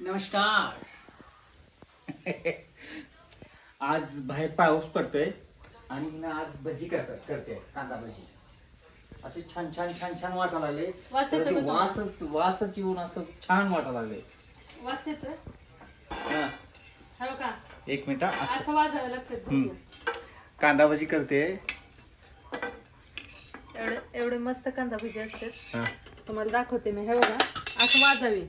नमस्कार. आज बाहेर पाऊस पडतोय आणि ना आज भजी करते कांदा भजी. असे छान छान छान छान वाटायला लागले. वास येतो का तुम्हाला? वासच येऊन असं छान वाटायला लागले. वास येतोय हा, हो का? एक मिनिट. असं वाजावं लागतं. कांदा भजी करते. एवढे मस्त कांदा भजी असतात. हा. तुम्हाला दाखवते मी. हे बघा, असं वाजावी,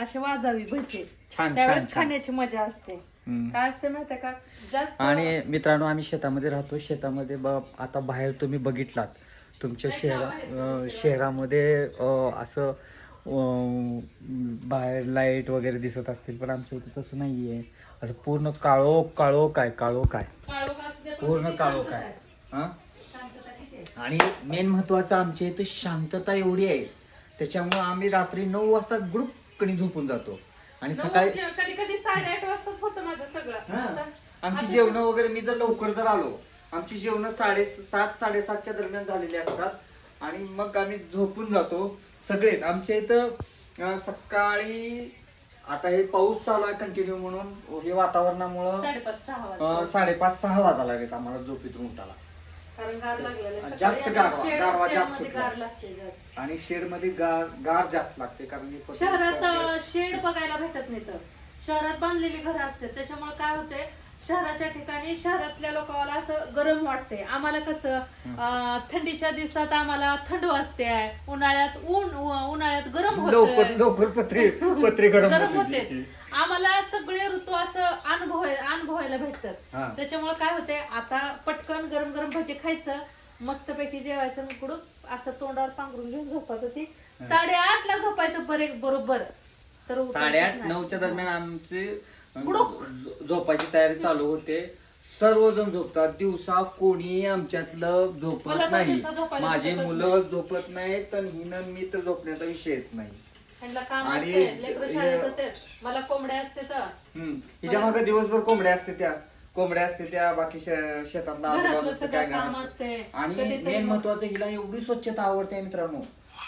असे वाजावी भजी. छान त्यावेळेस छान छान. खाण्याची मजा असते. हम्म. काय असते माहितीये का? जास्त आणि मित्रांनो, आम्ही शेतामध्ये राहतो. शेतामध्ये आता बाहेर तुम्ही बघितलात तुमच्या शहरामध्ये असं बाहेर लाईट वगैरे दिसत असतील, पण आमच्या इथे तसं नाहीये. असं पूर्ण काळोख काय काळोख असू दे, पण पूर्ण किती काळोख शांतता आहे. आहे. हा. शांतता किती आहे. आणि मेन महत्वाचं, आमच्या इथं शांतता एवढी आहे, त्याच्यामुळे आम्ही रात्री 9 वाजता गुडुपकणी झोपून जातो आणि सकाळी कधी कधी 8:30 वाजताच होतं माझं सगळं. आमची जेवण वगैरे, मी जर लवकर जर आलो, आमची जेवण 7:30-7:30च्या दरम्यान झालेली असतात आणि मग आम्ही झोपून जातो सगळेच. आमच्या इथं सकाळी आता हे पाऊस चालू आहे कंटिन्यू, म्हणून हे वातावरणामुळं 5:30-6 वाजता. 5:30-6 वाजायला लागेल आम्हाला झोपेतून उठायला. कारण गार लागलेलं आहे. जास्त सकाळी गारवा शेड- जास्त शेडमध्ये सुटला. गार लागते जास्त. आणि शेड मध्ये गार जास्त लागते, कारण हे शहरात शेड बघायला भेटत नाही. तर शहरात बांधलेली घरं असतात, त्याच्यामुळे काय होते, शहराच्या ठिकाणी शहरातल्या लोकांना असं गरम वाटते. आम्हाला कसं थंडीच्या दिवसात आम्हाला थंड वाजते, उन्हाळ्यात उन्हाळ्यात गरम लवकर पत्रे गरम गरम होते. होते. आम्हाला सगळे ऋतू असं अनुभवायला भेटतात. हा. त्याच्यामुळे काय होते, आता पटकन गरम गरम भजी खायचं, मस्तपैकी जेवायचं, कुठं असं तोंडावर पांघरून घेऊन झोपायचं. ती 8:30ला झोपायचं बरोबर. तर 8:30-9च्या दरम्यान आमची झोपायची तयारी चालू होते. सर्वजण झोपतात. दिवसा कोणी आमच्यातलं झोपत मला तर नाही. दिवसा झोपायला माझी भेटतच मुलं झोपत नाहीत, तर हिनं मी तर झोपण्याचा विषयच नाही. त्यांना काम आणि असते, लेकरं शाळेत जातात, मला कोंबड्या असते. तर हिच्या मागे दिवसभर कोंबड्या असते त्या बाकी शेतातला घरातलं काय सगळं घरात. काम असते. आणि कधीतरी मेन मग- महत्वाचं, हिला एवढी स्वच्छता आवडते मित्रांनो.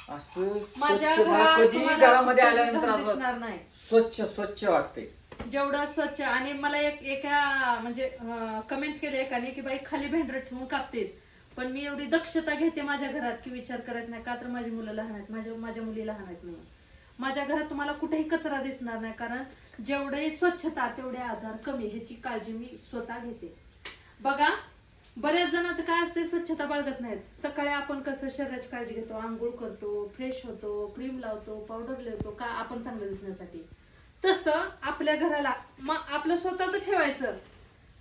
असं माझ्या स्वच्छ, मला घरात कधी तुम्हाला घरामध्ये कधी आल्यानंतर घाण असं दिसणार नाही. स्वच्छ वाटते. जेवढं स्वच्छ. आणि मला एका म्हणजे कमेंट केले एकाने की बाई खाली भेंडर ठेवून कापतेस, पण मी एवढी दक्षता घेते माझ्या घरात की विचार करत नाही. का तर माझी मुलं लहान आहेत, माझ्या मुली लहान आहेत म्हणून. माझ्या घरात तुम्हाला कुठेही कचरा दिसणार नाही, कारण जेवढे स्वच्छता तेवढे आजार कमी, ह्याची काळजी मी स्वतः घेते. बघा, बऱ्याच जणांचं काय असते, स्वच्छता बाळगत नाहीत. सकाळी आपण कसं शरीराची काळजी घेतो, आंघोळ करतो, फ्रेश होतो, क्रीम लावतो, पावडर लावतो, का आपण चांगलं दिसण्यासाठी. तसं आपल्या घराला आपलं स्वतःच ठेवायचं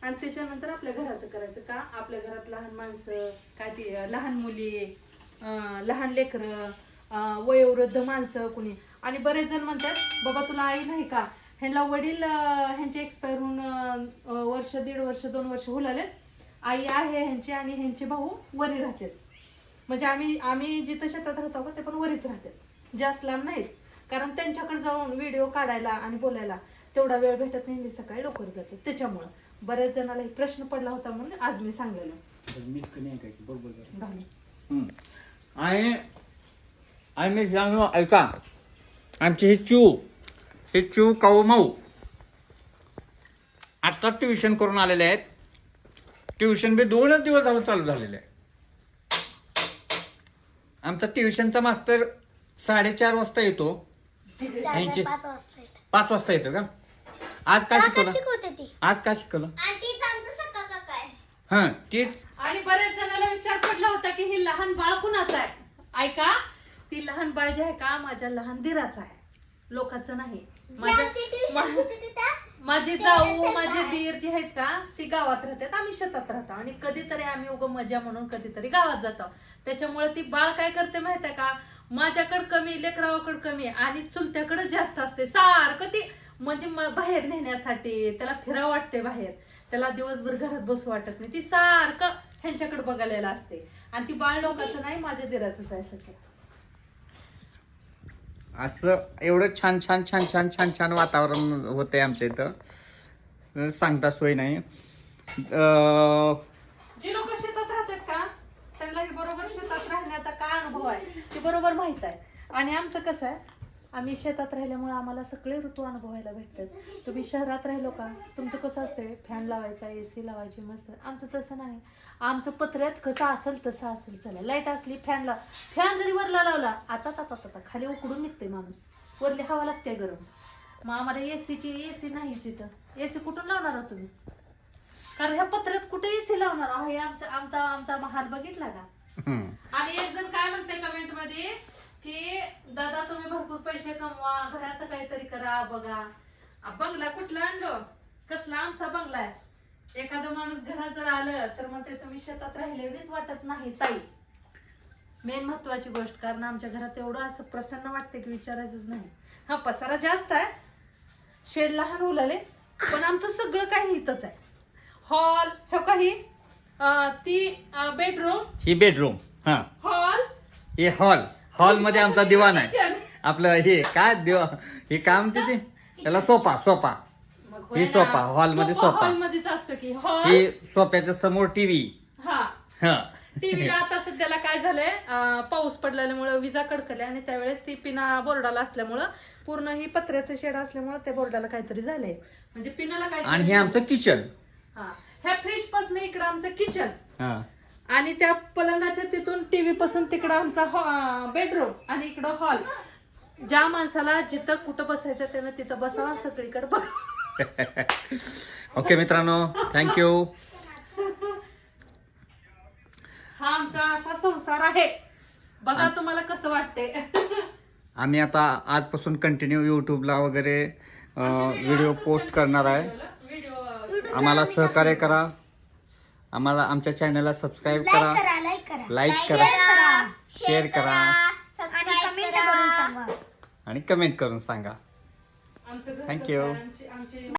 आणि त्याच्यानंतर आपल्या घराचं करायचं. का आपल्या घरात लहान माणसं, काय ते लहान मुली, लहान लेकरं, वयोवृद्ध माणसं कुणी. आणि बरेच जण म्हणतात, बाबा तुला आई नाही का? ह्यांना वडील ह्यांचे एक्सपायर होऊन वर्ष, 1.5 वर्ष, 2 वर्ष होऊ लागले. आई आहे ह्यांची आणि ह्यांचे भाऊ वरी राहतात. म्हणजे आम्ही जिथं शेतात राहतो ते पण वरीच राहतात, जास्त लांब नाहीत. कारण त्यांच्याकडे जाऊन व्हिडिओ काढायला आणि बोलायला तेवढा वेळ भेटत नाही. मी सकाळी लवकर जाते. त्याच्यामुळं बऱ्याच जणांना प्रश्न पडला होता म्हणून आज मी सांगलेलं. आणि मी सांगू ऐका, आमचे हे चू काऊ माऊ आता ट्युशन करून आलेले आहेत. ट्युशन बी 2च दिवस झालं चालू झालेलं आहे. आमचा ट्युशनचा मास्तर 4:30 वाजता येतो. 5 वाजता येतो का? आज काय शिकवलं? आज काय शिकवलं? हा, तीच. आणि बरेच जणांना विचार पडला होता की हे लहान बाळ कुणाचं आहे. ऐका, ती लहान बाळ जे आहे का, माझ्या लहान दिराचं आहे, लोकांचं नाही. माझी जाऊ, माझे दीर जे आहेत का, ती गावात राहतात, आम्ही शेतात राहतो. आणि कधीतरी आम्ही उगा मजा म्हणून कधीतरी गावात जातो. त्याच्यामुळे ती बाळ काय करते माहितीये का, माझ्याकडे कमी, लेकरावाकडे कमी आणि चुलत्याकडे जास्त असते. सारखं ती म्हणजे बाहेर नेण्यासाठी त्याला फिरावं वाटते बाहेर, त्याला दिवसभर घरात बसू वाटत नाही. ती सारखं ह्यांच्याकडे बघायला असते. आणि ती बाळ लोकांचं नाही, माझ्या दिराचंच आहे सगळं. असं एवढं छान वातावरण होतंय आमच्या इथं, सांगता सोय नाही. जे लोक शेतात राहतात का, त्यांना बरोबर शेतात राहण्याचा काय अनुभव आहे ते बरोबर माहित आहे. आणि आमचं कसं आहे, आम्ही शेतात राहिल्यामुळे आम्हाला सगळे ऋतू अनुभवायला भेटतात. तुम्ही शहरात राहिलो का तुमचं कसं असतंय, फॅन लावायचा, AC लावायची मस्त. आमचं तसं नाही. आमचं पत्र्यात कसं असेल तसं असेल. चला लाईट असली फॅन फॅन जरी वरला लावला आता खाली उकडून निघते माणूस, वरली हवा लागते गरम. मग आम्हाला AC नाहीच इथं. AC कुठून लावणार आहोत तुम्ही? कारण ह्या पत्र्यात कुठे AC लावणार आहो? हे आमचा महाल बघितला का? आणि एक जण काय म्हणते कमेंट मध्ये की दादा तुम्ही भरपूर पैसे कमवा, घराचं काहीतरी करा, बघा. बंगला कुठला आणलो, कसला आमचा बंगला आहे. एखादं माणूस घरात जर आलं तर मग ते तुम्ही शेतात राहिलेलीच वाटत नाही ताई. मेन महत्वाची गोष्ट. कारण आमच्या घरात एवढं असं प्रसन्न वाटते की विचारायचंच नाही. हा पसारा जास्त आहे, शेड लहान उलाले, पण आमचं सगळं काही इथंच आहे. हॉल हे काही ती बेडरूम, ही बेडरूम, हा हॉल, हे हॉल मध्ये आमचा दिवाण आहे. आपलं हे काय हे काय म्हणते ते, त्याला सोपा ही सोपा, हॉल मध्ये सोपा, हॉल मध्येच असतो की हॉल. ही सोप्याच्या समोर टीव्ही. हा टीव्हीला आता सध्याला काय झालंय, पाऊस पडल्यामुळे विजा कडकल्या आणि त्यावेळेस ती पिना बोर्डाला असल्यामुळं पूर्ण ही पत्र्याचं शेड असल्यामुळे त्या बोर्डाला काहीतरी झालंय, म्हणजे पिनाला काय. आणि हे आमचं किचन. हा ह्या फ्रीज पासून इकडं आमचं किचन, हा आणि त्या पलंगाच्या तिथून टीव्ही पासून तिकडं आमचा बेडरूम, आणि इकडं हॉल. ज्या माणसाला जिथं कुठं बसायचं त्यानं तिथं बसावं, सगळीकडे बघ. ओके मित्रांनो, थँक्यू. हा आमचा असा संसार आहे बघा. तुम्हाला कसं वाटते? आम्ही आता आजपासून कंटिन्यू युट्यूबला वगैरे व्हिडिओ पोस्ट करणार आहे. आम्हाला सहकार्य करा. आम्हाला आमच्या चॅनलला सबस्क्राईब करा, लाईक करा, शेअर करा आणि कमेंट करून सांगा. थँक्यू.